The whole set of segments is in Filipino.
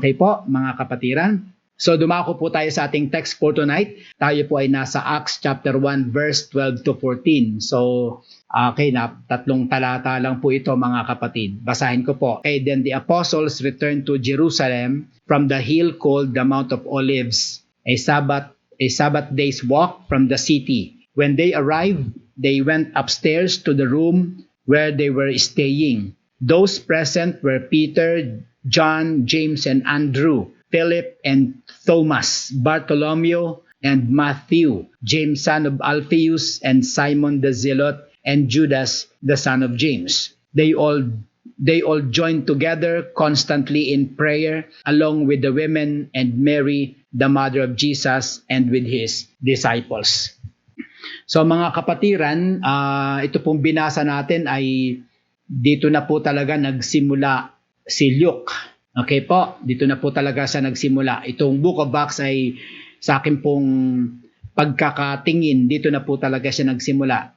Okay po, mga kapatiran. So dumako po tayo sa ating text for tonight. Tayo po ay nasa Acts chapter 1 verse 12 to 14. So okay na, 3 talata lang po ito mga kapatid. Basahin ko po. Okay, then the apostles returned to Jerusalem from the hill called the Mount of Olives, a Sabbath day's walk from the city. When they arrived, they went upstairs to the room where they were staying. Those present were Peter, John, James, and Andrew, Philip and Thomas, Bartholomew and Matthew, James son of Alphaeus, and Simon the Zealot, and Judas the son of James. They all joined together constantly in prayer, along with the women and Mary, the mother of Jesus, and with his disciples. So mga kapatiran, ito pong binasa natin ay dito na po talaga nagsimula si Luke. Okay po, dito na po talaga siya nagsimula. Itong Book of Acts ay sa akin pong pagkakatingin, dito na po talaga siya nagsimula.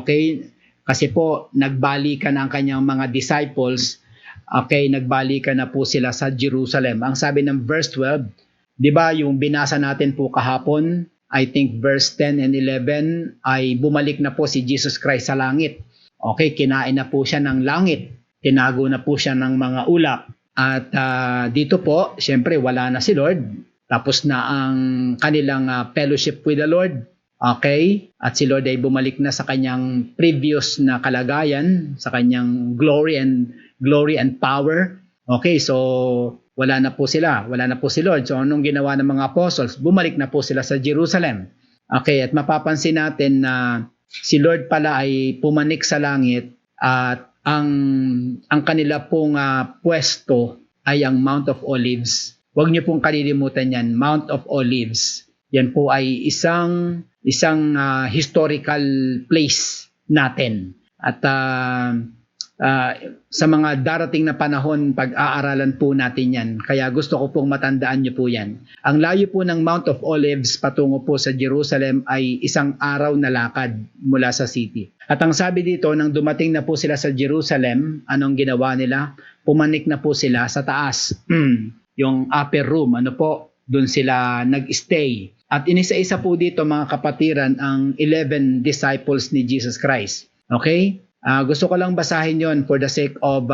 Okay, kasi po nagbalikan ang kanyang mga disciples. Okay, nagbalikan na po sila sa Jerusalem. Ang sabi ng verse 12, di ba yung binasa natin po kahapon, I think verse 10 and 11, ay bumalik na po si Jesus Christ sa langit. Okay, kinain na po siya ng langit. Tinago na po siya ng mga ulap. At dito po, syempre wala na si Lord. Tapos na ang kanilang fellowship with the Lord. Okay? At si Lord ay bumalik na sa kanyang previous na kalagayan, sa kanyang glory and power. Okay, so wala na po sila. Wala na po si Lord. So anong ginawa ng mga apostles? Bumalik na po sila sa Jerusalem. Okay, at mapapansin natin na si Lord pala ay pumanik sa langit at ang kanila pong pwesto ay ang Mount of Olives. Huwag niyo pong kalilimutan yan, Mount of Olives. Yan po ay isang historical place natin. At sa mga darating na panahon, pag-aaralan po natin yan. Kaya gusto ko pong matandaan niyo po yan. Ang layo po ng Mount of Olives patungo po sa Jerusalem ay isang araw na lakad mula sa city. At ang sabi dito, nang dumating na po sila sa Jerusalem, anong ginawa nila? Pumanik na po sila sa taas. Yung upper room, doon sila nag-stay. At inisa-isa po dito mga kapatiran ang 11 disciples ni Jesus Christ. Okay? Gusto ko lang basahin yon for the sake of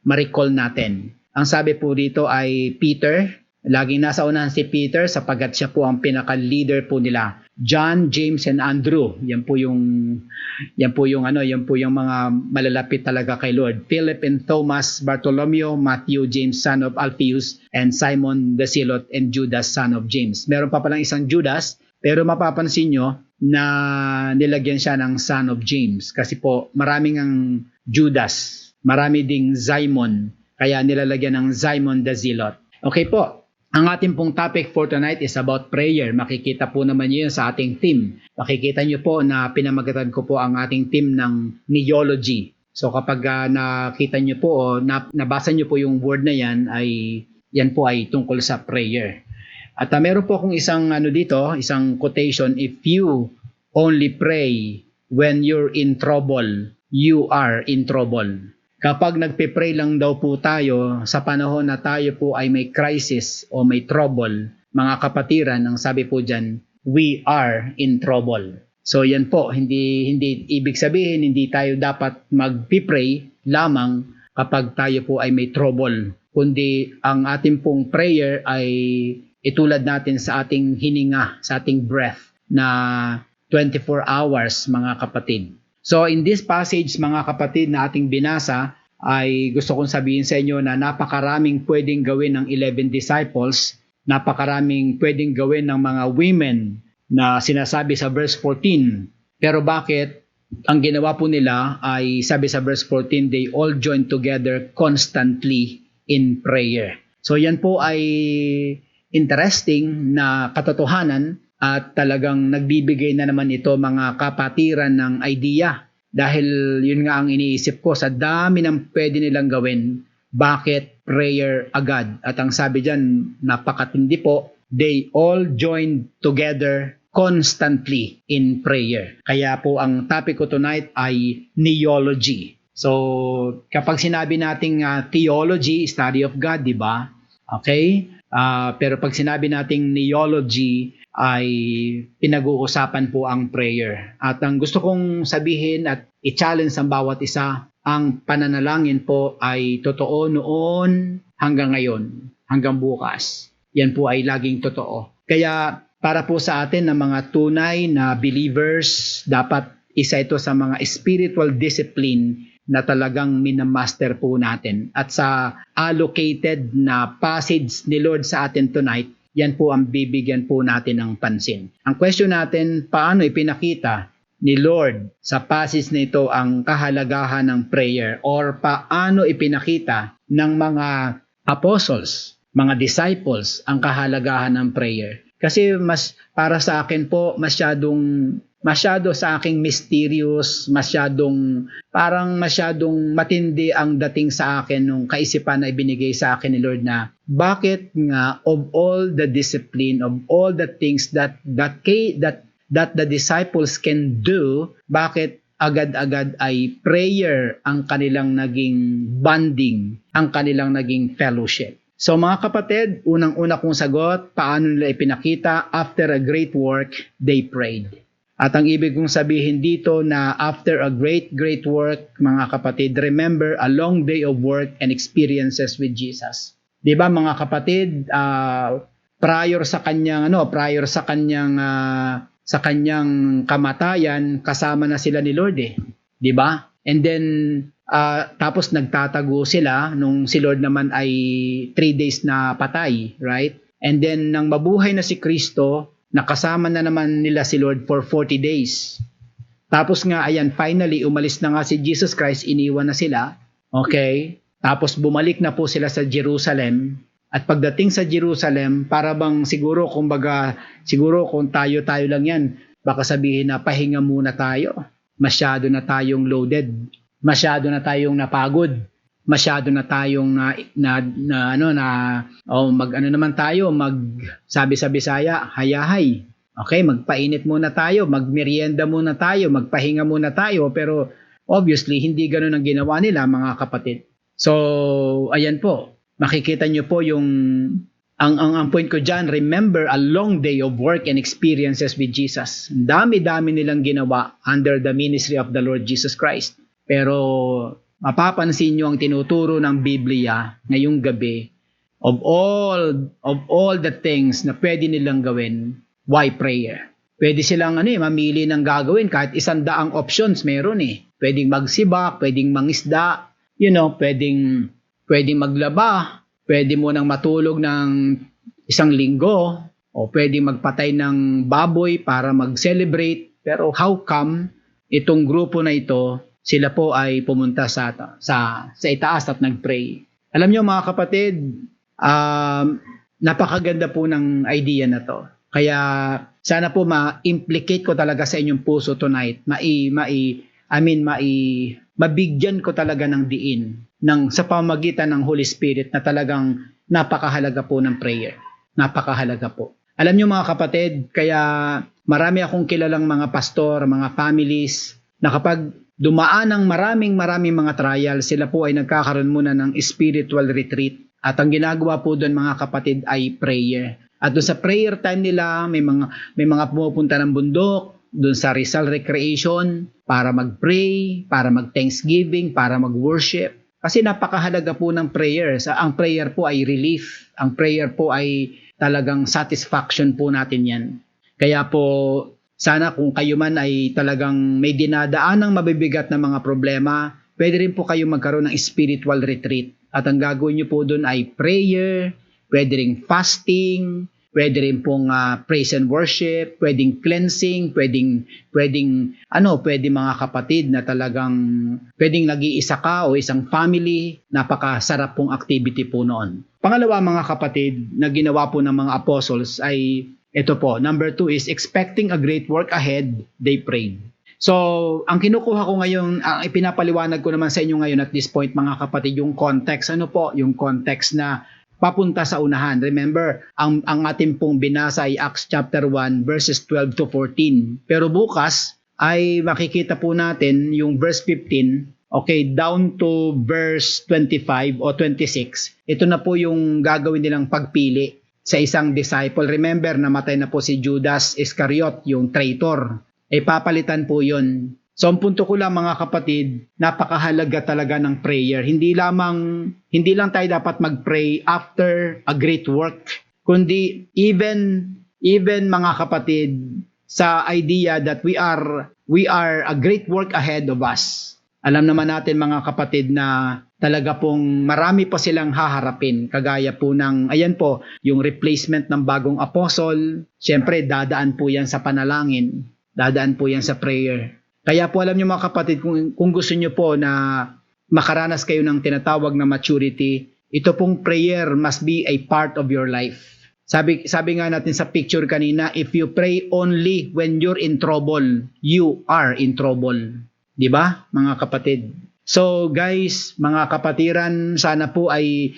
ma-recall natin. Ang sabi po dito ay Peter. Laging nasa unahan si Peter sapagkat siya po ang pinaka-leader po nila. John, James, and Andrew. Yan po yung mga malalapit talaga kay Lord. Philip and Thomas, Bartholomew, Matthew, James son of Alphaeus, and Simon the Zealot, and Judas son of James. Meron pa palang isang Judas, pero mapapansin nyo na nilagyan siya ng son of James. Kasi po maraming ang Judas, marami ding Simon, kaya nilalagyan ng Simon the Zealot. Okay po. Ang ating pong topic for tonight is about prayer. Makikita po naman yun sa ating theme. Makikita nyo po na pinamagatan ko po ang ating theme ng neology. So kapag nakita nyo po o nabasa nyo po yung word na yan, yan po ay tungkol sa prayer. At meron po akong isang isang quotation, if you only pray when you're in trouble, you are in trouble. Kapag nagpe-pray lang daw po tayo sa panahon na tayo po ay may crisis o may trouble, mga kapatiran, ang sabi po dyan, we are in trouble. So yan po, hindi ibig sabihin, hindi tayo dapat mag-pray lamang kapag tayo po ay may trouble. Kundi ang ating pong prayer ay itulad natin sa ating hininga, sa ating breath na 24 hours mga kapatid. So in this passage mga kapatid na ating binasa, ay gusto kong sabihin sa inyo na napakaraming pwedeng gawin ng 11 disciples, napakaraming pwedeng gawin ng mga women na sinasabi sa verse 14. Pero bakit? Ang ginawa po nila ay sabi sa verse 14, they all joined together constantly in prayer. So yan po ay interesting na katotohanan at talagang nagbibigay na naman ito mga kapatiran ng idea. Dahil yun nga ang iniisip ko, sa dami ng pwede nilang gawin, bakit prayer agad? At ang sabi dyan, napakatindi po, they all joined together constantly in prayer. Kaya po ang topic ko tonight ay neology. So kapag sinabi nating theology, study of God, di ba? Okay? Pero pag sinabi nating neology, ay pinag-uusapan po ang prayer. At ang gusto kong sabihin at i-challenge ang bawat isa, ang pananalangin po ay totoo noon hanggang ngayon, hanggang bukas. Yan po ay laging totoo. Kaya para po sa atin na mga tunay na believers, dapat isa ito sa mga spiritual discipline na talagang minamaster po natin. At sa allocated na passage ni Lord sa atin tonight, yan po ang bibigyan po natin ng pansin. Ang question natin, paano ipinakita ni Lord sa passage na ito ang kahalagahan ng prayer? Or paano ipinakita ng mga apostles, mga disciples, ang kahalagahan ng prayer? Kasi mas para sa akin po, masyado sa aking mysterious, parang masyadong matindi ang dating sa akin nung kaisipan na ibinigay sa akin ni Lord na bakit nga of all the discipline, of all the things that the disciples can do, bakit agad-agad ay prayer ang kanilang naging bonding, ang kanilang naging fellowship. So mga kapatid, unang-una kong sagot, paano nila ipinakita? After a great work, they prayed. At ang ibig kong sabihin dito na after a great work, mga kapatid, remember a long day of work and experiences with Jesus. 'Di ba mga kapatid, prior sa kanyang kamatayan, kasama na sila ni Lord 'di ba? And then tapos nagtatago sila nung si Lord naman ay 3 days na patay, right? And then nang mabuhay na si Kristo, nakasama na naman nila si Lord for 40 days. Tapos nga, ayan, finally, umalis na nga si Jesus Christ, iniwan na sila. Okay? Tapos bumalik na po sila sa Jerusalem. At pagdating sa Jerusalem, para bang siguro kung tayo lang yan, baka sabihin na pahinga muna tayo. Masyado na tayong loaded. Masyado na tayong napagod. Masyado na tayong sabi sa Bisaya, hayahay. Okay, magpainit muna tayo, magmerienda muna tayo, magpahinga muna tayo, pero obviously hindi ganoon ang ginawa nila, mga kapatid. So, ayan po. Makikita nyo po yung ang point ko diyan, remember a long day of work and experiences with Jesus. Dami-dami nilang ginawa under the ministry of the Lord Jesus Christ. Pero mapapansin nyo ang tinuturo ng Biblia ngayong gabi, of all the things na pwede nilang gawin, why prayer? Pwede silang mamili ng gagawin, kahit 100 options meron Pwedeng magsibak, pwedeng mangisda, pwedeng maglaba, pwede mo nang matulog ng 1 linggo, o pwedeng magpatay ng baboy para mag-celebrate. Pero how come itong grupo na ito, sila po ay pumunta sa itaas at nag-pray? Alam nyo mga kapatid, napakaganda po ng idea na to. Kaya sana po ma-implicate ko talaga sa inyong puso tonight. Mabigyan ko talaga ng diin sa pamamagitan ng Holy Spirit na talagang napakahalaga po ng prayer. Napakahalaga po. Alam nyo mga kapatid, kaya marami akong kilalang mga pastor, mga families, na kapag dumaan ng maraming mga trial, sila po ay nagkakaroon muna ng spiritual retreat. At ang ginagawa po doon mga kapatid ay prayer. At doon sa prayer time nila, may mga pumupunta ng bundok, doon sa Rizal Recreation, para mag-pray, para mag-thanksgiving, para mag-worship. Kasi napakahalaga po ng prayer. Ang prayer po ay relief. Ang prayer po ay talagang satisfaction po natin yan. Kaya po, sana kung kayo man ay talagang may dinadaan ng mabibigat na mga problema, pwede rin po kayo magkaroon ng spiritual retreat. At ang gagawin nyo po doon ay prayer, pwede rin fasting, pwede rin pong praise and worship, pwedeng cleansing, pwedeng mga kapatid na talagang pwedeng nag-iisa ka o isang family, napakasarap pong activity po noon. Pangalawa mga kapatid na ginawa po ng mga apostles ay ito po, number 2 is expecting a great work ahead, they prayed. So, ang kinukuha ko ngayon, ang ipinapaliwanag ko naman sa inyo ngayon at this point mga kapatid, yung context. Ano po? Yung context na papunta sa unahan. Remember, ang ating pong binasa ay Acts chapter 1 verses 12 to 14. Pero bukas ay makikita po natin yung verse 15 okay, down to verse 25 o 26, ito na po yung gagawin nilang pagpili sa isang disciple. Remember, namatay na po si Judas Iscariot, yung traitor. Papalitan po yun. So, ang punto ko lang mga kapatid, napakahalaga talaga ng prayer. Hindi lang tayo dapat mag-pray after a great work, kundi even mga kapatid, sa idea that we are a great work ahead of us. Alam naman natin mga kapatid na talaga pong marami pa silang haharapin. Kagaya po ng, ayan po, yung replacement ng bagong apostle. Siyempre, dadaan po yan sa panalangin. Dadaan po yan sa prayer. Kaya po alam niyo mga kapatid, kung gusto niyo po na makaranas kayo ng tinatawag na maturity, ito pong prayer must be a part of your life. Sabi nga natin sa picture kanina, if you pray only when you're in trouble, you are in trouble. Di ba, mga kapatid? So guys, mga kapatiran, sana po ay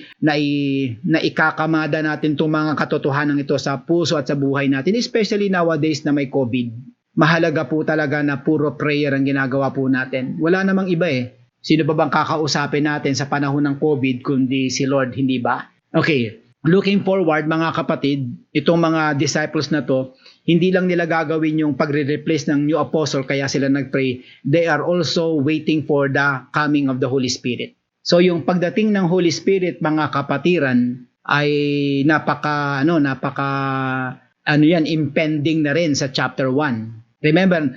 naikakamada natin itong mga katotohanan ito sa puso at sa buhay natin, especially nowadays na may COVID. Mahalaga po talaga na puro prayer ang ginagawa po natin. Wala namang iba eh. Sino ba bang kakausapin natin sa panahon ng COVID kundi si Lord, hindi ba? Okay, looking forward mga kapatid, itong mga disciples na to, hindi lang nila gagawin yung pagre-replace ng new apostle kaya sila nagpray. They are also waiting for the coming of the Holy Spirit. So yung pagdating ng Holy Spirit mga kapatiran ay impending na rin sa chapter 1. Remember,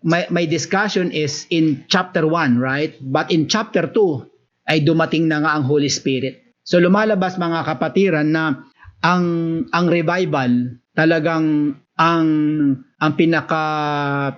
my discussion is in chapter 1, right? But in chapter 2 ay dumating na nga ang Holy Spirit. So lumalabas mga kapatiran na ang revival talagang ang pinaka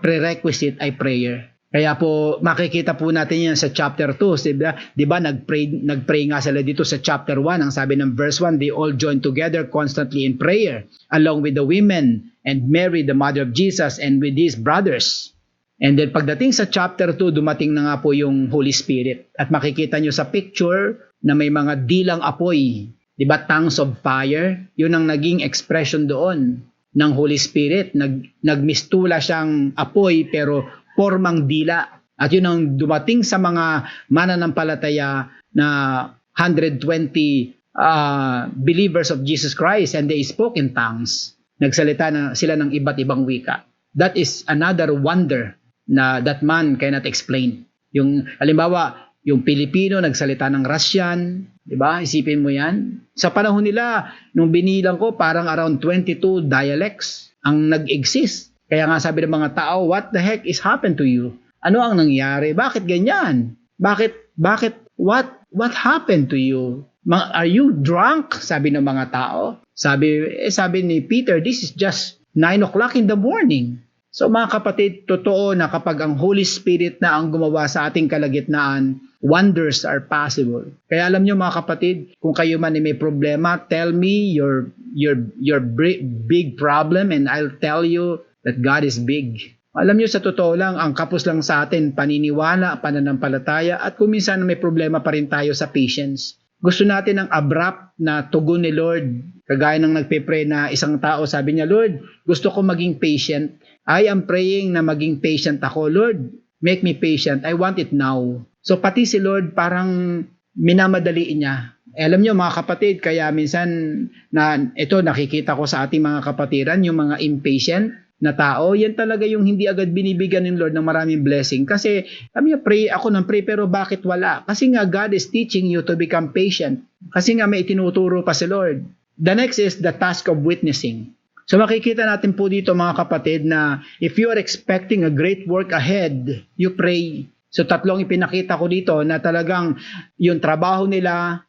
prerequisite ay prayer. Kaya po makikita po natin yan sa chapter 2, di ba? Nagpray nga sila dito sa chapter 1. Ang sabi ng verse 1, they all joined together constantly in prayer along with the women and Mary the mother of Jesus and with his brothers. And then pagdating sa chapter 2, dumating na nga po yung Holy Spirit. At makikita nyo sa picture na may mga dilang apoy, di ba? Tongues of fire. Yun ang naging expression doon ng Holy Spirit. Nagmistula siyang apoy pero formang dila. At yun ang dumating sa mga mananampalataya na 120 believers of Jesus Christ, and they spoke in tongues. Nagsalita na sila ng iba't ibang wika. That is another wonder na that man cannot explain. Yung halimbawa, yung Pilipino nagsalita ng Russian, di ba? Isipin mo yan. Sa panahon nila, nung binilang ko, parang around 22 dialects ang nag-exist. Kaya nga sabi ng mga tao, what the heck is happened to you? Ano ang nangyari? Bakit ganyan? What happened to you? Are you drunk? Sabi ng mga tao. Sabi ni Peter, this is just 9 o'clock in the morning. So mga kapatid, totoo na kapag ang Holy Spirit na ang gumawa sa ating kalagitnaan, wonders are possible. Kaya alam niyo mga kapatid, kung kayo man ay may problema, tell me your big problem and I'll tell you that God is big. Alam niyo sa totoo lang, ang kapos lang sa atin, paniniwala, pananampalataya, at kung minsan may problema pa rin tayo sa patience. Gusto natin ng abrupt na tugon ni Lord. Kagaya ng nagpe-pray na isang tao, sabi niya, Lord, gusto ko maging patient. I am praying na maging patient ako. Lord, make me patient. I want it now. So pati si Lord parang minamadaliin niya. Alam niyo mga kapatid, kaya minsan na ito nakikita ko sa ating mga kapatiran, yung mga impatient na tao, yan talaga yung hindi agad binibigyan ng Lord ng maraming blessing. Kasi kami pray ako ng pray, pero bakit wala? Kasi nga God is teaching you to become patient. Kasi nga may itinuturo pa si Lord. The next is the task of witnessing. So makikita natin po dito mga kapatid na if you are expecting a great work ahead, you pray. So tatlong ipinakita ko dito na talagang yung trabaho nila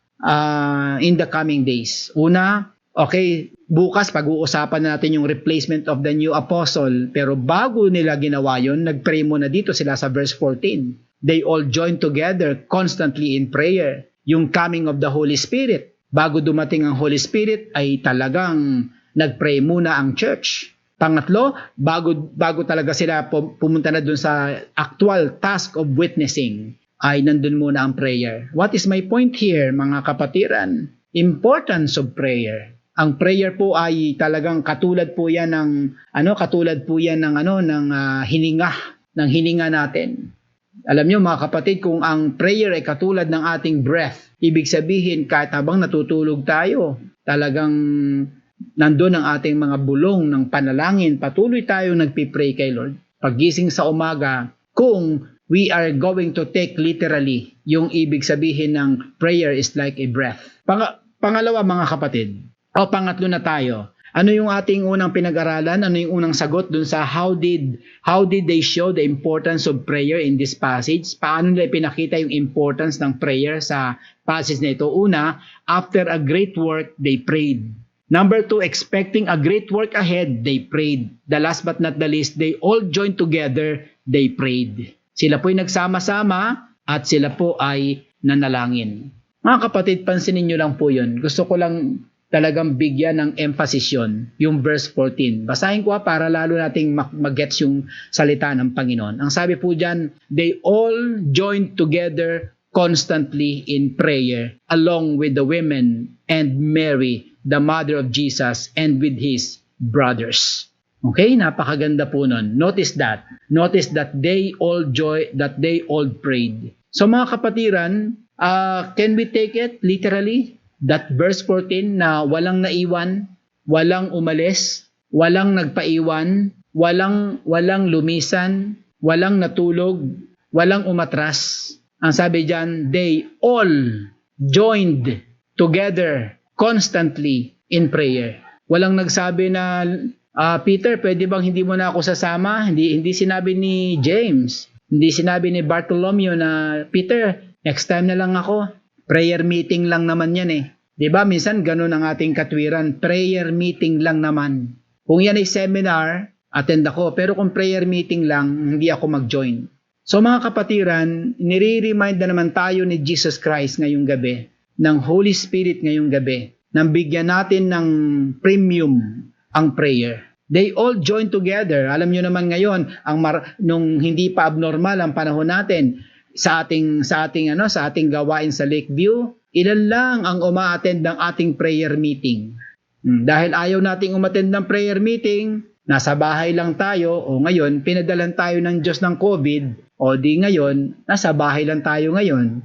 in the coming days. Una, okay, bukas pag-uusapan natin yung replacement of the new apostle. Pero bago nila ginawa yun, nag-pray muna dito sila sa verse 14. They all joined together constantly in prayer. Yung coming of the Holy Spirit. Bago dumating ang Holy Spirit ay talagang nag-pray muna ang church. Pangatlo, bago talaga sila pumunta na dun sa actual task of witnessing, ay nandun muna ang prayer. What is my point here, mga kapatiran? Importance of prayer. Ang prayer po ay talagang katulad po yan ng hininga natin. Alam nyo mga kapatid, kung ang prayer ay katulad ng ating breath, ibig sabihin kahit habang natutulog tayo, talagang nandun ang ating mga bulong ng panalangin, patuloy tayong nagpipray kay Lord. Paggising sa umaga, kung we are going to take literally yung ibig sabihin ng prayer is like a breath. Pangalawa mga kapatid, pangatlo na tayo. Ano yung ating unang pinag-aralan? Ano yung unang sagot dun sa how did they show the importance of prayer in this passage? Paano nila pinakita yung importance ng prayer sa passage na ito? Una, after a great work, they prayed. Number 2, expecting a great work ahead, they prayed. The last but not the least, they all joined together, they prayed. Sila po ay nagsama-sama at sila po ay nanalangin. Mga kapatid, pansinin nyo lang po yun. Gusto ko lang talagang bigyan ng emphasis yun, yung verse 14. Basahin ko para lalo nating mag-gets yung salita ng Panginoon. Ang sabi po dyan, they all joined together constantly in prayer along with the women and Mary, the mother of Jesus, and with his brothers. Okay, napakaganda po nun. Notice that they all prayed. So mga kapatiran, can we take it literally? That verse 14 na walang naiwan, walang umalis, walang nagpaiwan, walang lumisan, walang natulog, walang umatras. Ang sabi diyan, they all joined together constantly in prayer. Walang nagsabi na Peter, pwede bang hindi mo na ako sasama? Hindi sinabi ni James, hindi sinabi ni Bartholomew na Peter, next time na lang ako. Prayer meeting lang naman yan eh. Diba? Minsan ganun ang ating katwiran. Prayer meeting lang naman. Kung yan ay seminar, attend ako. Pero kung prayer meeting lang, hindi ako mag-join. So mga kapatiran, nire-remind na naman tayo ni Jesus Christ ngayong gabi, ng Holy Spirit ngayong gabi, nang bigyan natin ng premium ang prayer. They all join together. Alam nyo naman ngayon, nung hindi pa abnormal ang panahon natin, sa ating gawain sa Lakeview, ilan lang ang uma-attend ng ating prayer meeting. Dahil ayaw nating umattend ng prayer meeting, nasa bahay lang tayo, o ngayon, pinadalan tayo ng Diyos ng COVID, o di ngayon, nasa bahay lang tayo ngayon.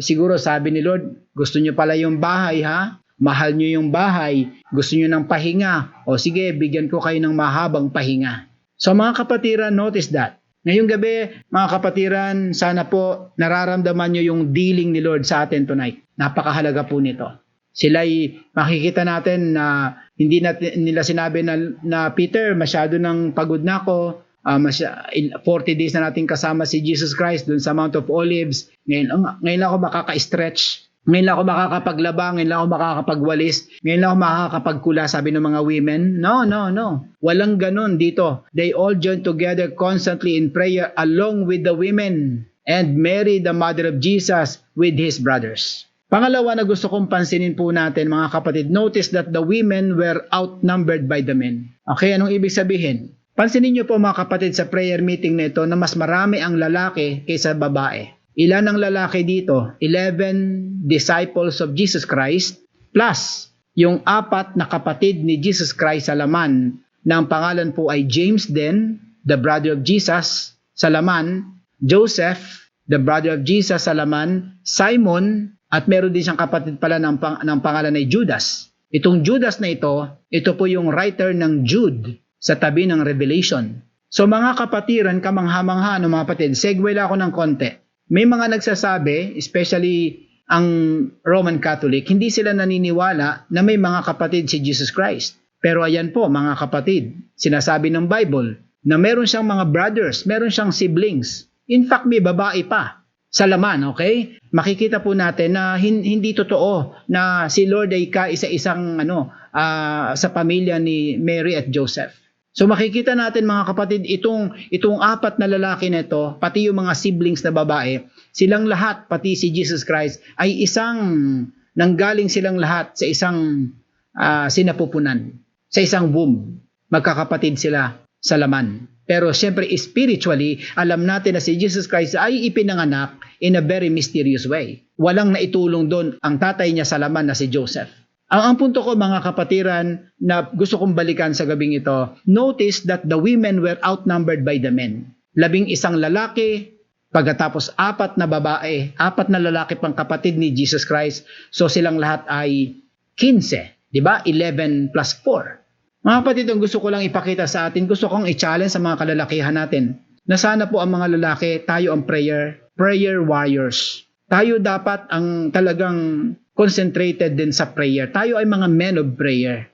Siguro sabi ni Lord, gusto nyo pala yung bahay ha? Mahal nyo yung bahay, gusto nyo ng pahinga, o sige, bigyan ko kayo ng mahabang pahinga. So mga kapatiran, notice that. Ngayong gabi, mga kapatiran, sana po nararamdaman nyo yung dealing ni Lord sa atin tonight. Napakahalaga po nito. Sila'y makikita natin na hindi nila sinabi na Peter, masyado nang pagod na ako. 40 days na natin kasama si Jesus Christ dun sa Mount of Olives. Ngayon lang ako makaka-stretch. Ngayon lang ako makakapaglaba, ngayon lang ako makakapagwalis, ngayon lang ako makakapagkula, sabi ng mga women. No. Walang ganun dito. They all join together constantly in prayer along with the women and Mary, the mother of Jesus, with his brothers. Pangalawa na gusto kong pansinin po natin mga kapatid, notice that the women were outnumbered by the men. Okay, anong ibig sabihin? Pansinin niyo po mga kapatid sa prayer meeting na ito na mas marami ang lalaki kaysa babae. Ilan ang lalaki dito? 11 disciples of Jesus Christ plus yung 4 na kapatid ni Jesus Christ sa laman na ang pangalan po ay James din, the brother of Jesus sa laman, Joseph, the brother of Jesus sa laman, Simon, at meron din siyang kapatid pala ng pangalan ay Judas. Itong Judas na ito po yung writer ng Jude sa tabi ng Revelation. So mga kapatiran, kamangha-mangha no mga kapatid, segue lang ako ng konti. May mga nagsasabi, especially ang Roman Catholic, hindi sila naniniwala na may mga kapatid si Jesus Christ. Pero ayan po mga kapatid, sinasabi ng Bible na meron siyang mga brothers, meron siyang siblings. In fact, may babae pa sa laman, okay? Makikita po natin na hindi totoo na si Lord ay kaisa-isang sa pamilya ni Mary at Joseph. So makikita natin mga kapatid, itong 4 na lalaki nito, pati yung mga siblings na babae, silang lahat, pati si Jesus Christ, ay nanggaling silang lahat sa isang sinapupunan, sa isang womb. Magkakapatid sila sa laman. Pero siyempre spiritually, alam natin na si Jesus Christ ay ipinanganak in a very mysterious way. Walang naitulong doon ang tatay niya sa laman na si Joseph. Ang punto ko mga kapatiran na gusto kong balikan sa gabing ito, notice that the women were outnumbered by the men. 11 lalaki Pagkatapos 4 na babae, 4 na lalaki pang kapatid ni Jesus Christ. So silang lahat ay 15, di ba? 11 plus 4. Mga kapatid, ang gusto ko lang ipakita sa atin, gusto kong i-challenge sa mga kalalakihan natin na sana po ang mga lalaki, tayo ang prayer warriors. Tayo dapat ang talagang concentrated din sa prayer. Tayo ay mga men of prayer.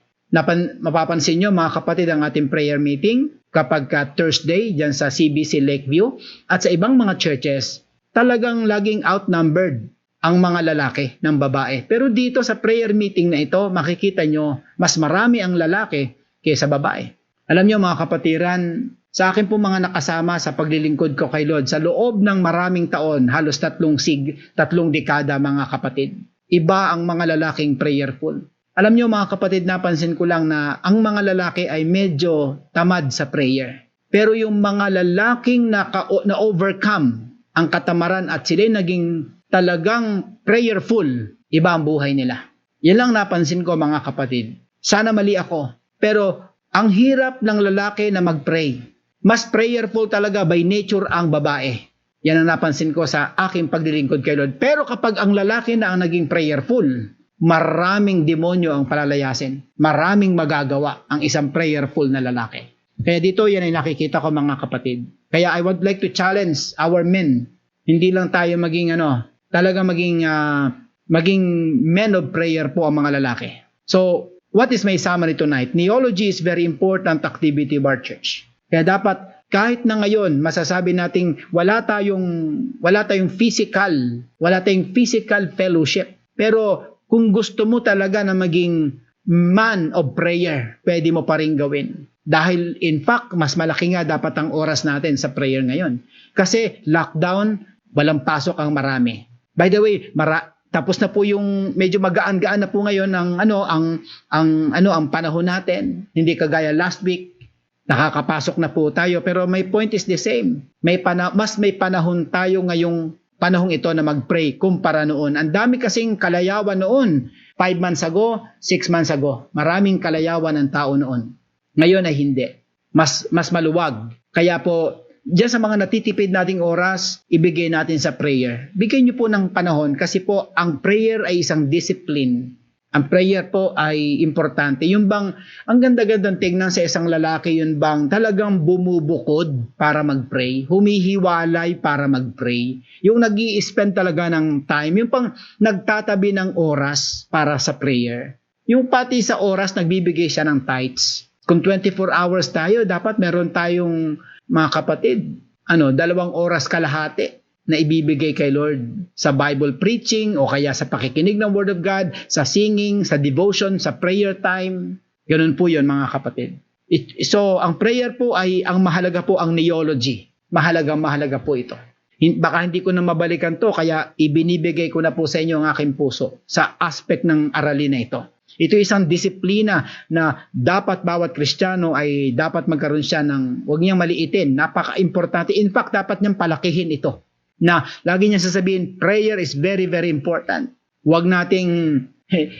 Mapapansin nyo mga kapatid ang ating prayer meeting kapag Thursday dyan sa CBC Lakeview at sa ibang mga churches, talagang laging outnumbered ang mga lalaki ng babae. Pero dito sa prayer meeting na ito, makikita nyo mas marami ang lalaki kaysa babae. Alam nyo mga kapatiran, sa akin po mga nakasama sa paglilingkod ko kay Lord, sa loob ng maraming taon, halos 3 dekada mga kapatid, iba ang mga lalaking prayerful. Alam nyo mga kapatid, napansin ko lang na ang mga lalaki ay medyo tamad sa prayer. Pero yung mga lalaking na-overcome ang katamaran at sila naging talagang prayerful, iba ang buhay nila. Yan lang napansin ko mga kapatid. Sana mali ako. Pero ang hirap ng lalaki na mag-pray. Mas prayerful talaga by nature ang babae. Yan ang napansin ko sa aking paglilingkod kay Lord. Pero kapag ang lalaki na ang naging prayerful, maraming demonyo ang palalayasin. Maraming magagawa ang isang prayerful na lalaki. Kaya dito yan ay nakikita ko mga kapatid. Kaya I would like to challenge our men. Hindi lang tayo maging talaga maging men of prayer po ang mga lalaki. So, what is my summary tonight? Neology is very important activity of our church. Kaya dapat kahit na ngayon masasabi nating wala tayong physical fellowship. Pero kung gusto mo talaga na maging man of prayer, pwede mo pa rin gawin. Dahil in fact, mas malaki nga dapat ang oras natin sa prayer ngayon. Kasi lockdown, walang pasok ang marami. By the way, tapos na po yung medyo magaan-gaan na po ngayon ang panahon natin. Hindi kagaya last week, nakakapasok na po tayo. Pero my point is the same. Mas may panahon tayo ngayong panahong ito na mag-pray kumpara noon. Ang dami kasing kalayawan noon. 5 months ago, 6 months ago. Maraming kalayawan ng tao noon. Ngayon ay hindi. Mas maluwag. Kaya po, diyan sa mga natitipid nating oras, ibigay natin sa prayer. Bigyan niyo po ng panahon kasi po ang prayer ay isang discipline. Ang prayer po ay importante. Yung bang, ang ganda-gandang tingnan sa isang lalaki, yun bang talagang bumubukod para mag-pray, humihiwalay para mag-pray, yung nag-i-spend talaga ng time, yung pang nagtatabi ng oras para sa prayer. Yung pati sa oras, nagbibigay siya ng tithes. Kung 24 hours tayo, dapat meron tayong mga kapatid, 2 oras kalahati na ibibigay kay Lord sa Bible preaching o kaya sa pakikinig ng Word of God, sa singing, sa devotion, sa prayer time. Ganun po yun mga kapatid. So, ang prayer po ay, ang mahalaga po ang neology. Mahalaga po ito. Baka hindi ko na mabalikan to, kaya ibinibigay ko na po sa inyo ang aking puso sa aspect ng aralin na ito. Ito isang disiplina na dapat bawat Kristiyano ay dapat magkaroon siya ng, huwag niyang maliitin, napaka-importante. In fact, dapat niyang palakihin ito. Na lagi niya sasabihin, prayer is very, very important. Huwag nating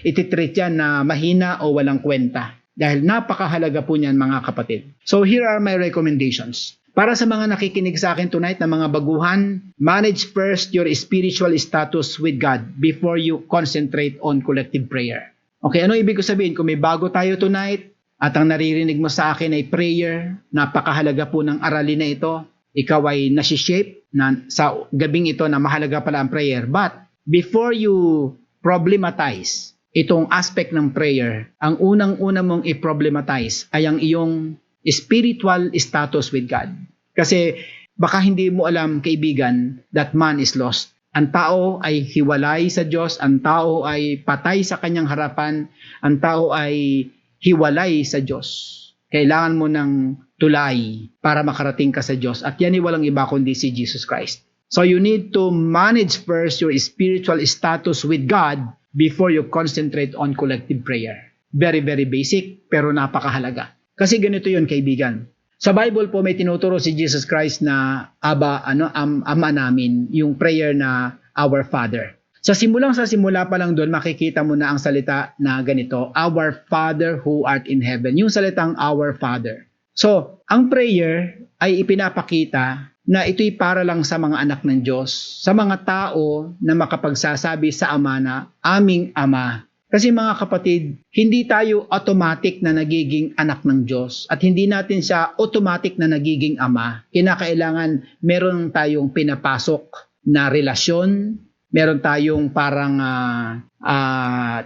ititreat yan na mahina o walang kwenta. Dahil napakahalaga po niyan mga kapatid. So here are my recommendations. Para sa mga nakikinig sa akin tonight na mga baguhan, manage first your spiritual status with God before you concentrate on collective prayer. Okay, ano ibig ko sabihin? Kung may bago tayo tonight at ang naririnig mo sa akin ay prayer, napakahalaga po ng aralin na ito. Ikaw ay nasi-shape na sa gabing ito na mahalaga pala ang prayer. But before you problematize itong aspect ng prayer, ang unang-una mong i-problematize ay ang iyong spiritual status with God. Kasi baka hindi mo alam, kaibigan, that man is lost. Ang tao ay hiwalay sa Diyos, ang tao ay patay sa kanyang harapan, ang tao ay hiwalay sa Diyos. Kailangan mo ng tulay para makarating ka sa Diyos. At yan ay walang iba kundi si Jesus Christ. So you need to manage first your spiritual status with God before you concentrate on collective prayer. Very, very basic, pero napakahalaga. Kasi ganito yun, kaibigan. Sa Bible po may tinuturo si Jesus Christ na Ama namin, yung prayer na Our Father. Sa simula pa lang doon, makikita mo na ang salita na ganito, Our Father who art in heaven. Yung salitang Our Father. So, ang prayer ay ipinapakita na ito'y para lang sa mga anak ng Diyos, sa mga tao na makapagsasabi sa Ama na aming Ama. Kasi mga kapatid, hindi tayo automatic na nagiging anak ng Diyos at hindi natin siya automatic na nagiging ama. Kinakailangan meron tayong pinapasok na relasyon, meron tayong parang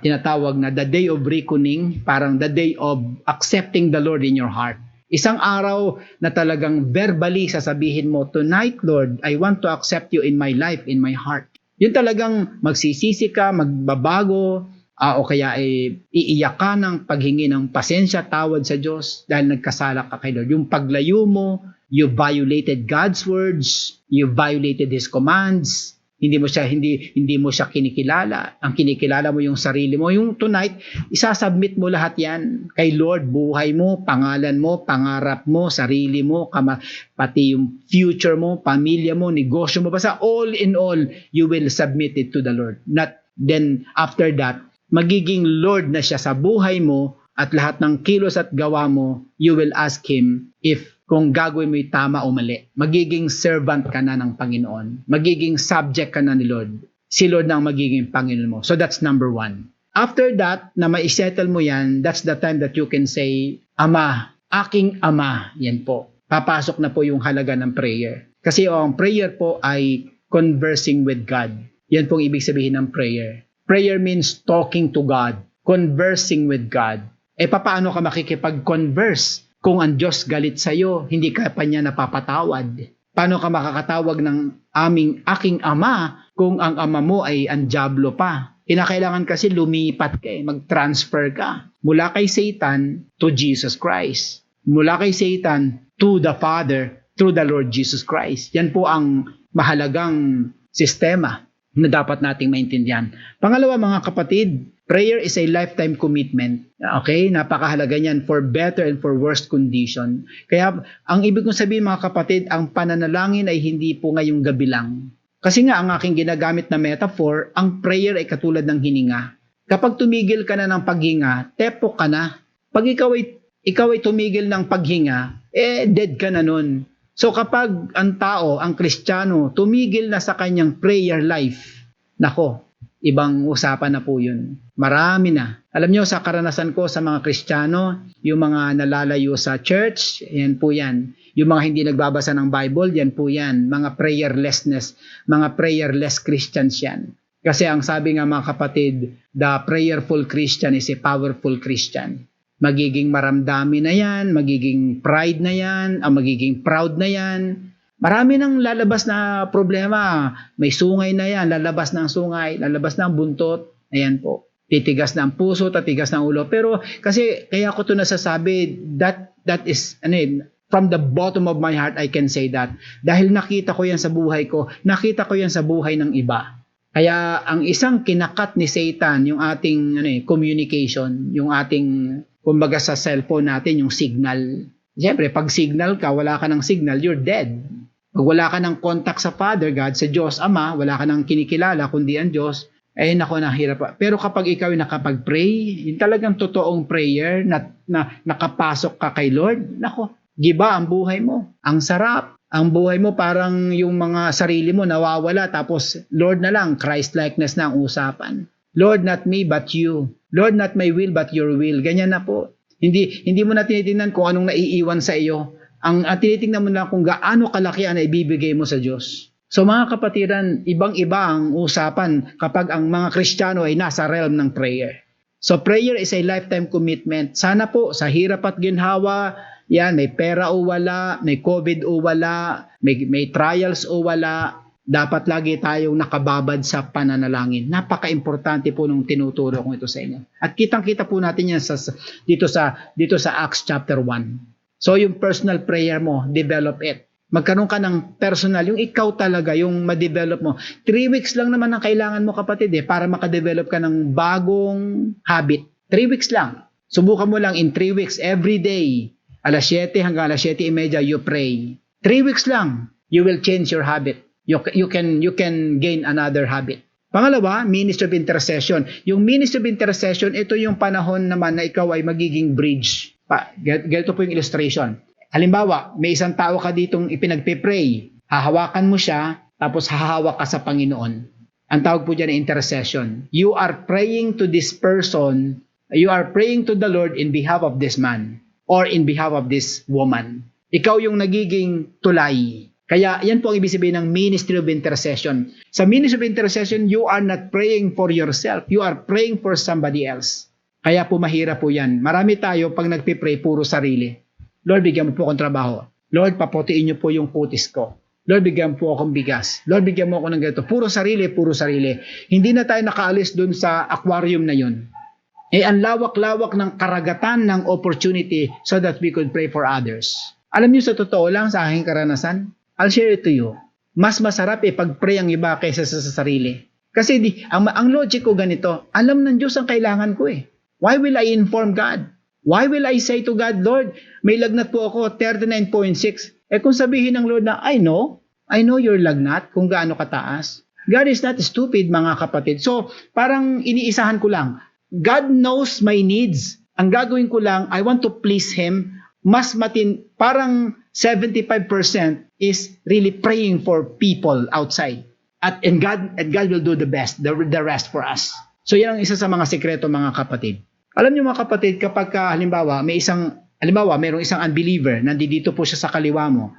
tinatawag na the day of reckoning, parang the day of accepting the Lord in your heart. Isang araw na talagang verbally sasabihin mo, tonight Lord, I want to accept you in my life, in my heart. Yun talagang magsisisi ka, magbabago, o kaya iiyak ka ng paghingi ng pasensya, tawad sa Diyos dahil nagkasala ka kay Lord. Yung paglayo mo, you violated God's words, you violated His commands, hindi mo siya kinikilala. Ang kinikilala mo yung sarili mo. Yung tonight, isasubmit mo lahat yan kay Lord. Buhay mo, pangalan mo, pangarap mo, sarili mo, pati yung future mo, pamilya mo, negosyo mo. Basta all in all, you will submit it to the Lord. Then after that, magiging Lord na siya sa buhay mo at lahat ng kilos at gawa mo, you will ask Him kung gagawin mo yung tama o mali. Magiging servant ka na ng Panginoon. Magiging subject ka na ni Lord. Si Lord na ang magiging Panginoon mo. So that's number 1. After that, na ma-settle mo yan, that's the time that you can say, Ama, aking Ama. Yan po. Papasok na po yung halaga ng prayer. Kasi ang prayer po ay conversing with God. Yan pong ibig sabihin ng prayer. Prayer means talking to God, conversing with God. Paano ka makikipag-converse kung ang Diyos galit sa iyo, hindi ka pa niya napapatawad? Paano ka makakatawag ng aking Ama kung ang ama mo ay ang dyablo pa? Kinakailangan kasi lumipat ka, mag-transfer ka mula kay Satan to Jesus Christ. Mula kay Satan to the Father through the Lord Jesus Christ. Yan po ang mahalagang sistema na dapat nating maintindihan. Pangalawa mga kapatid, prayer is a lifetime commitment. Okay? Napakahalaga niyan for better and for worse condition. Kaya ang ibig kong sabihin mga kapatid, ang pananalangin ay hindi po ngayong gabi lang. Kasi nga ang aking ginagamit na metaphor, ang prayer ay katulad ng hininga. Kapag tumigil ka na ng paghinga, tepok ka na. Pag ikaw ay tumigil ng paghinga, dead ka na nun. So kapag ang tao, ang Kristiyano, tumigil na sa kanyang prayer life, nako, ibang usapan na po yun. Marami na. Alam nyo, sa karanasan ko sa mga Kristiyano, yung mga nalalayo sa church, yan po yan. Yung mga hindi nagbabasa ng Bible, yan po yan. Mga prayerless Christians yan. Kasi ang sabi nga mga kapatid, the prayerful Christian is a powerful Christian. Magiging maramdami na yan, magiging pride na yan, magiging proud na yan. Marami nang lalabas na problema. May sungay na yan, lalabas ng sungay, lalabas ng buntot. Ayan po. Titigas na ang puso, tatigas ng ulo. Pero kasi kaya ko ito nasasabi, that is, from the bottom of my heart, I can say that. Dahil nakita ko yan sa buhay ko, nakita ko yan sa buhay ng iba. Kaya ang isang kinakat ni Satan, yung ating communication, yung ating kumbaga sa cellphone natin, yung signal. Siyempre, pag signal ka, wala ka ng signal, you're dead. Pag wala ka ng contact sa Father God, sa Diyos Ama, wala ka ng kinikilala, kundi ang Diyos, nako, nahirap pa. Pero kapag ikaw ay nakapag-pray, yung talagang totoong prayer, na nakapasok ka kay Lord, nako, giba ang buhay mo. Ang sarap. Ang buhay mo parang yung mga sarili mo nawawala, tapos Lord na lang, Christ-likeness na ang usapan. Lord, not me, but you. Lord, not my will, but your will. Ganyan na po. Hindi mo na tinitingnan kung anong naiiwan sa iyo. Ang tinitingnan mo lang kung gaano kalaki ang ibibigay mo sa Diyos. So mga kapatiran, ibang-iba ang usapan kapag ang mga Kristiyano ay nasa realm ng prayer. So prayer is a lifetime commitment. Sana po sa hirap at ginhawa, yan, may pera o wala, may COVID o wala, may trials o wala, dapat lagi tayong nakababad sa pananalangin. Napaka-importante po nung tinuturo ko ito sa inyo. At kitang-kita po natin yan dito sa Acts chapter 1. So yung personal prayer mo, develop it. Magkaroon ka ng personal, yung ikaw talaga, yung ma-develop mo. 3 weeks lang naman ang kailangan mo kapatid para makadevelop ka ng bagong habit. 3 weeks lang. Subukan mo lang in 3 weeks, every day, alas 7 hanggang alas 7:30 you pray. 3 weeks lang, you will change your habit. You can gain another habit. Pangalawa, ministry of intercession. Yung ministry of intercession, ito yung panahon naman na ikaw ay magiging bridge. Ganito po yung illustration. Halimbawa, may isang tao ka ditong ipinagpipray. Hahawakan mo siya, tapos hahawak ka sa Panginoon. Ang tawag po dyan ay intercession. You are praying to this person, you are praying to the Lord in behalf of this man or in behalf of this woman. Ikaw yung nagiging tulay. Kaya yan po ang ibig sabihin ng ministry of intercession. Sa ministry of intercession, you are not praying for yourself. You are praying for somebody else. Kaya po mahirap po yan. Marami tayo pag nagpipray, puro sarili. Lord, bigyan mo po akong trabaho. Lord, paputiin niyo po yung putis ko. Lord, bigyan po akong bigas. Lord, bigyan mo ako ng ganito. Puro sarili, puro sarili. Hindi na tayo nakaalis dun sa aquarium na yun. Ang lawak-lawak ng karagatan ng opportunity so that we could pray for others. Alam niyo, sa totoo lang, sa aking karanasan, I'll share it to you. Mas masarap pag-pray ang iba kaysa sa sarili. Kasi ang logic ko ganito, alam ng Diyos ang kailangan ko Why will I inform God? Why will I say to God, Lord, may lagnat po ako, 39.6. Kung sabihin ng Lord na, I know your lagnat, kung gaano kataas. God is not stupid, mga kapatid. So, parang iniisahan ko lang. God knows my needs. Ang gagawin ko lang, I want to please Him. Parang 75% is really praying for people outside. And God will do the best, the rest for us. So, yan ang isa sa mga sekreto, mga kapatid. Alam niyo, mga kapatid, kapag halimbawa, mayroong isang unbeliever, nandito po siya sa kaliwa mo,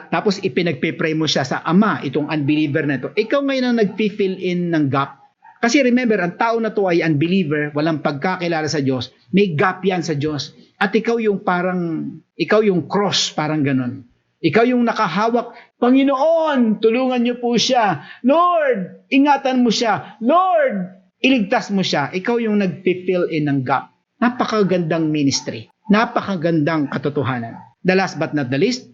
tapos ipinagpipray mo siya sa Ama, itong unbeliever na ito, ikaw ngayon ang nag-fill in ng gap. Kasi remember, ang tao na to ay unbeliever, walang pagkakilala sa Diyos, may gap yan sa Diyos. At ikaw yung cross, parang ganun. Ikaw yung nakahawak, Panginoon, tulungan niyo po siya. Lord, ingatan mo siya. Lord, iligtas mo siya. Ikaw yung nag-fill in ng gap. Napakagandang ministry. Napakagandang katotohanan. The last but not the least,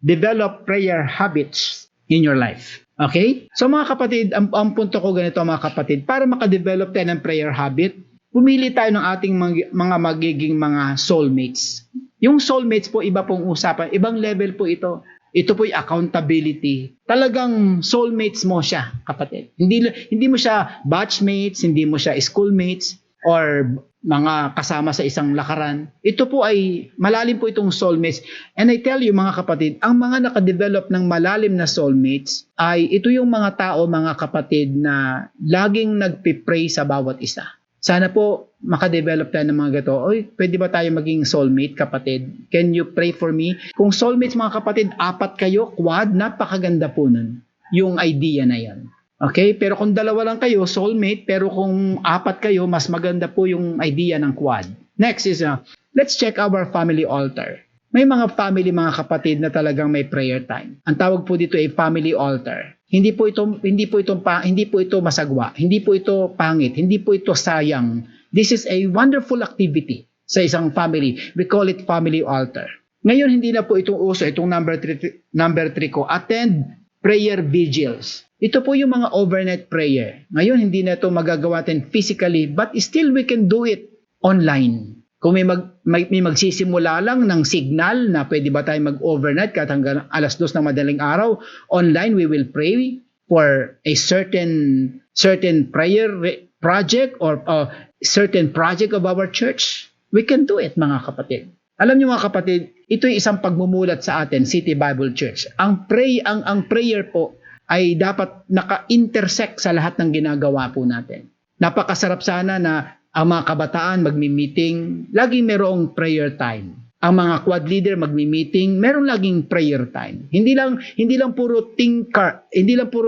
develop prayer habits in your life. Okay? So mga kapatid, ang punto ko ganito, mga kapatid, para makadevelop tayo ng prayer habit, pumili tayo ng ating mga magiging mga soulmates. Yung soulmates po, iba pong usapan. Ibang level po ito. Ito po yung accountability. Talagang soulmates mo siya, kapatid. Hindi mo siya batchmates, hindi mo siya schoolmates, or mga kasama sa isang lakaran. Ito po ay, malalim po itong soulmates. And I tell you, mga kapatid, ang mga nakadevelop ng malalim na soulmates, ay ito yung mga tao, mga kapatid, na laging nagpipray sa bawat isa. Sana po makadevelop tayo ng mga gato. Oy, pwede ba tayo maging soulmate, kapatid? Can you pray for me? Kung soulmates, mga kapatid, 4 kayo, quad, napakaganda po nun. Yung idea na yan. Okay? Pero kung 2 lang kayo, soulmate, pero kung 4 kayo, mas maganda po yung idea ng quad. Next is, let's check our family altar. May mga family, mga kapatid, na talagang may prayer time. Ang tawag po dito ay family altar. Hindi po ito masagwa, hindi po ito pangit, hindi po ito sayang. This is a wonderful activity sa isang family. We call it family altar. Ngayon hindi na po itong uso, itong number 3 ko, attend prayer vigils. Ito po yung mga overnight prayer. Ngayon hindi na ito magagawa natin physically, but still we can do it online. Kung may magsisimula lang ng signal na pwede ba tayo mag-overnight kahit hanggang 2:00 ng madaling araw, online we will pray for a certain prayer project or certain project of our church. We can do it, mga kapatid. Alam niyo, mga kapatid, ito ay isang pagmumulat sa atin, City Bible Church. Ang prayer po ay dapat naka-intersect sa lahat ng ginagawa po natin. Napakasarap sana na ang mga kabataan magmi-meeting, laging merong prayer time. Ang mga quad leader magmi-meeting, merong laging prayer time. Hindi lang puro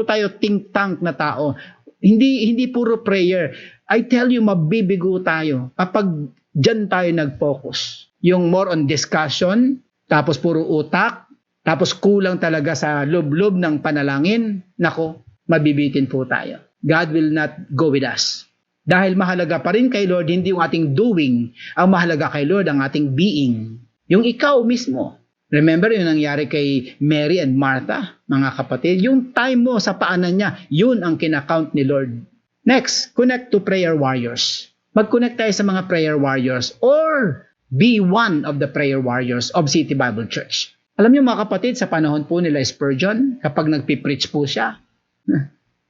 tayo think tank na tao. Hindi puro prayer. I tell you, mabibigo tayo kapag diyan tayo nag-focus. Yung more on discussion, tapos puro utak, tapos kulang talaga sa loob-loob ng panalangin, nako, mabibitin po tayo. God will not go with us. Dahil mahalaga pa rin kay Lord, hindi yung ating doing. Ang mahalaga kay Lord, ang ating being. Yung ikaw mismo. Remember yung nangyari kay Mary and Martha, mga kapatid? Yung time mo sa paanan niya, yun ang kinakount ni Lord. Next, connect to prayer warriors. Mag-connect tayo sa mga prayer warriors or be one of the prayer warriors of City Bible Church. Alam niyo, mga kapatid, sa panahon po nila Spurgeon, kapag nagpipreach po siya,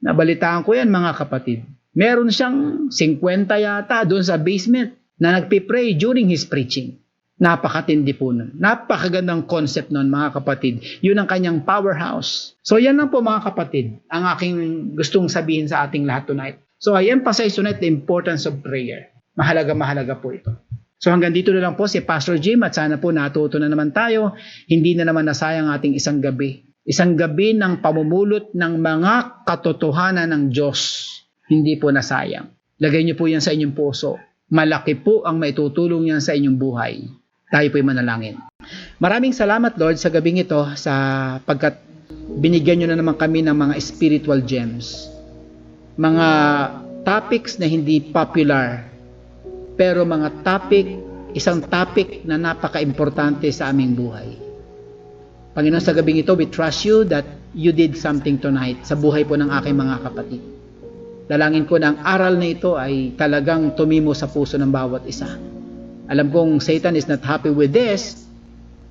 nabalitaan ko yan, mga kapatid. Meron siyang 50 yata doon sa basement na nagpipray during his preaching. Napakatindi po nun. Napakagandang concept nun, mga kapatid. Yun ang kanyang powerhouse. So yan lang po, mga kapatid, ang aking gustong sabihin sa ating lahat tonight. So I emphasize tonight the importance of prayer. Mahalaga po ito. So hanggang dito na lang po si Pastor Jim, at sana po natuto na naman tayo. Hindi na naman nasayang ating isang gabi. Isang gabi ng pamumulot ng mga katotohanan ng Diyos. Hindi po nasayang. Lagay niyo po yan sa inyong puso. Malaki po ang maitutulong yan sa inyong buhay. Tayo po'y manalangin. Maraming salamat, Lord, sa gabing ito pagkat binigyan nyo na naman kami ng mga spiritual gems. Mga topics na hindi popular, pero mga isang topic na napaka-importante sa aming buhay. Panginoon, sa gabing ito, we trust you that you did something tonight sa buhay po ng aking mga kapatid. Dalangin ko na ang aral na ito ay talagang tumimo sa puso ng bawat isa. Alam kong Satan is not happy with this,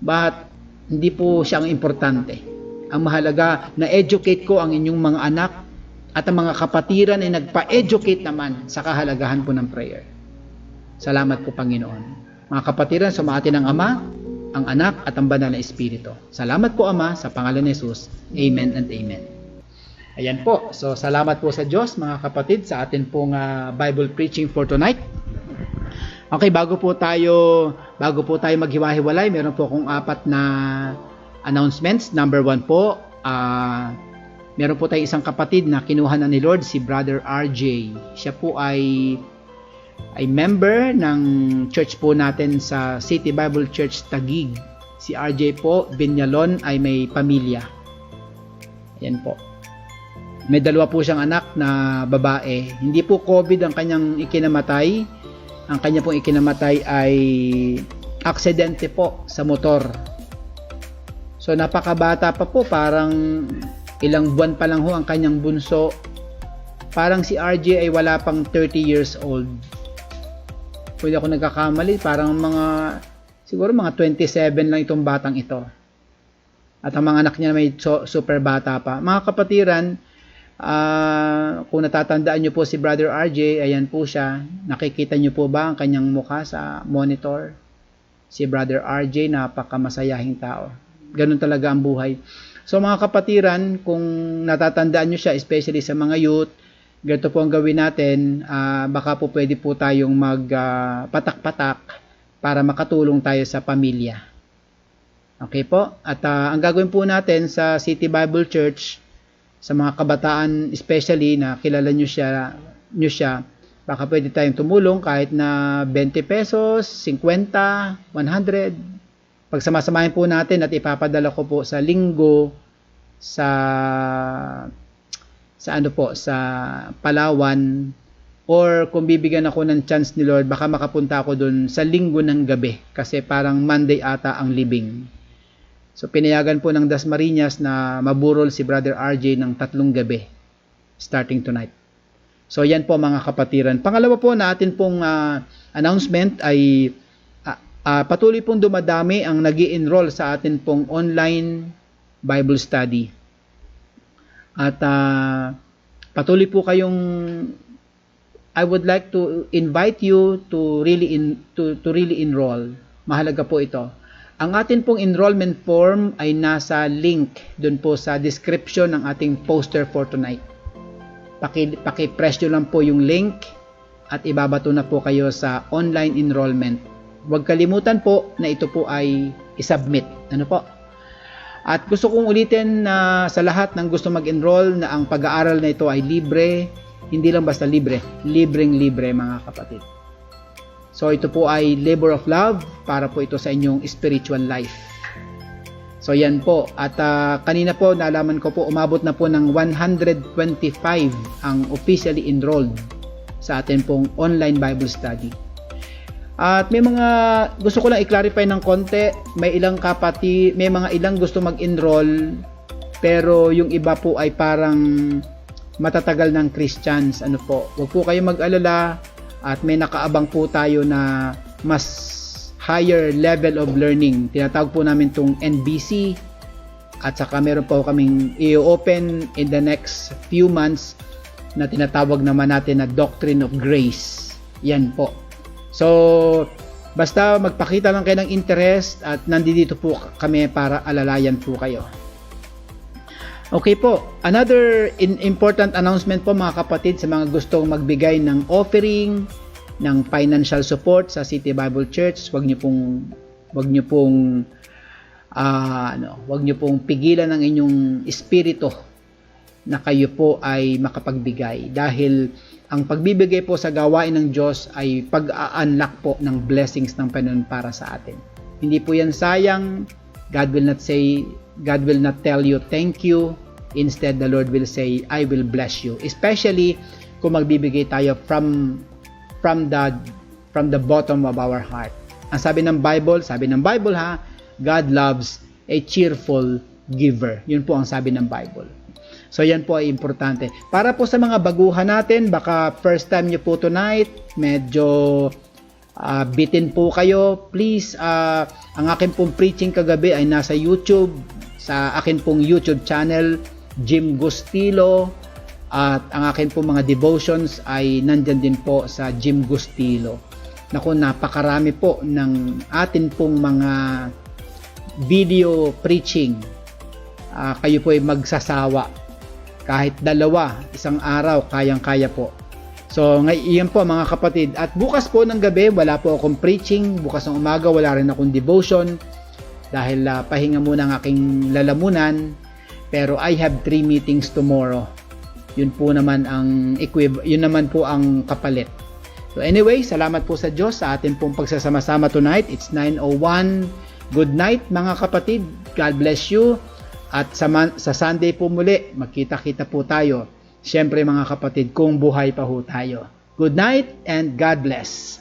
but hindi po siya ang importante. Ang mahalaga, na-educate ko ang inyong mga anak at ang mga kapatiran ay nagpa-educate naman sa kahalagahan po ng prayer. Salamat po, Panginoon. Mga kapatiran, sumati ng Ama, ang Anak at ang Banal na Espiritu. Salamat po, Ama, sa pangalan ni Jesus. Amen and Amen. Ayan po. So, salamat po sa Diyos, mga kapatid, sa atin pong Bible preaching for tonight. Okay, bago po tayo maghiwa-hiwalay, meron po akong 4 na announcements. Number 1 po, meron po tayong isang kapatid na kinuha na ni Lord, si Brother RJ. Siya po ay member ng church po natin sa City Bible Church Taguig. Si RJ po, Binyalon, ay may pamilya. Ayan po. May 2 po siyang anak na babae. Hindi po COVID ang kanyang ikinamatay. Ang kanya pong ikinamatay ay aksidente po sa motor. So napakabata pa po, parang ilang buwan pa lang ho ang kanyang bunso. Parang si RJ ay wala pang 30 years old. Pwede ako nagkakamali, parang siguro mga 27 lang itong batang ito. At ang mga anak niya may super bata pa. Mga kapatiran, kung natatandaan nyo po si Brother RJ, ayan po siya. Nakikita nyo po ba ang kanyang mukha sa monitor? Si Brother RJ, napakamasayahing tao. Ganun talaga ang buhay. So mga kapatiran, kung natatandaan nyo siya, especially sa mga youth, ganito po ang gawin natin. Baka po pwede po tayong magpatak-patak para makatulong tayo sa pamilya. Okay po? At ang gagawin po natin sa City Bible Church, sa mga kabataan especially na kilala nyo siya, baka pwede tayong tumulong kahit na 20 pesos, 50, 100. Pagsamasamahin po natin at ipapadala ko po sa linggo sa Palawan, or kung bibigyan ako ng chance ni Lord, baka makapunta ako dun sa linggo ng gabi kasi parang Monday ata ang libing. So, pinayagan po ng Dasmariñas na maburol si Brother RJ ng 3 gabi, starting tonight. So, yan po mga kapatiran. Pangalawa po na atin pong announcement ay patuloy pong dumadami ang nag-i-enroll sa atin pong online Bible study. At patuloy po kayong, I would like to invite you to really enroll. Mahalaga po ito. Ang atin pong enrollment form ay nasa link dun po sa description ng ating poster for tonight. Paki-press nyo lang po yung link at ibabato na po kayo sa online enrollment. Huwag kalimutan po na ito po ay isubmit. Ano po? At gusto kong ulitin na sa lahat ng gusto mag-enroll na ang pag-aaral na ito ay libre. Hindi lang basta libre, libreng-libre mga kapatid. So ito po ay labor of love para po ito sa inyong spiritual life. So yan po. At kanina po nalaman ko po umabot na po ng 125 ang officially enrolled sa atin pong online Bible study. At may mga gusto ko lang i-clarify ng konti. May mga ilang gusto mag-enroll pero yung iba po ay parang matatagal ng Christians. Ano po? Huwag po kayo mag-alala. At may nakaabang po tayo na mas higher level of learning. Tinatawag po namin itong NBC. At saka meron po kaming i-open in the next few months na tinatawag naman natin na Doctrine of Grace. Yan po. So, Basta magpakita lang kayo ng interest at nandito po kami para alalayan po kayo. Okay po, another important announcement po mga kapatid sa mga gustong magbigay ng offering, ng financial support sa City Bible Church. Huwag niyo pong pigilan ang inyong espiritu na kayo po ay makapagbigay, dahil ang pagbibigay po sa gawain ng Diyos ay pag-a-unlock po ng blessings ng Panginoon para sa atin. Hindi po yan sayang. God will not tell you thank you. Instead, the Lord will say, I will bless you. Especially kung magbibigay tayo from the bottom of our heart. Ang sabi ng Bible ha, God loves a cheerful giver. Yun po ang sabi ng Bible. So yan po ay importante. Para po sa mga baguhan natin, baka first time nyo po tonight, medyo bitin po kayo, please, ang akin pong preaching kagabi ay nasa YouTube, sa akin pong YouTube channel, Jim Gustilo, at ang akin pong mga devotions ay nandyan din po sa Jim Gustilo. Naku, napakarami po ng atin pong mga video preaching. Kayo po ay magsasawa. Kahit dalawa, isang araw, kayang-kaya po. So, iyan po mga kapatid. At bukas po ng gabi, wala po akong preaching. Bukas ng umaga, wala rin akong devotion. Dahil pahinga muna ang aking lalamunan. Pero I have 3 meetings tomorrow. Yun naman po ang kapalit. So anyway, salamat po sa Diyos sa ating pong pagsasama-sama tonight. It's 9:01. Good night mga kapatid. God bless you. At sa Sunday po muli, magkita-kita po tayo. Siyempre mga kapatid, kung buhay pa ho tayo. Good night and God bless.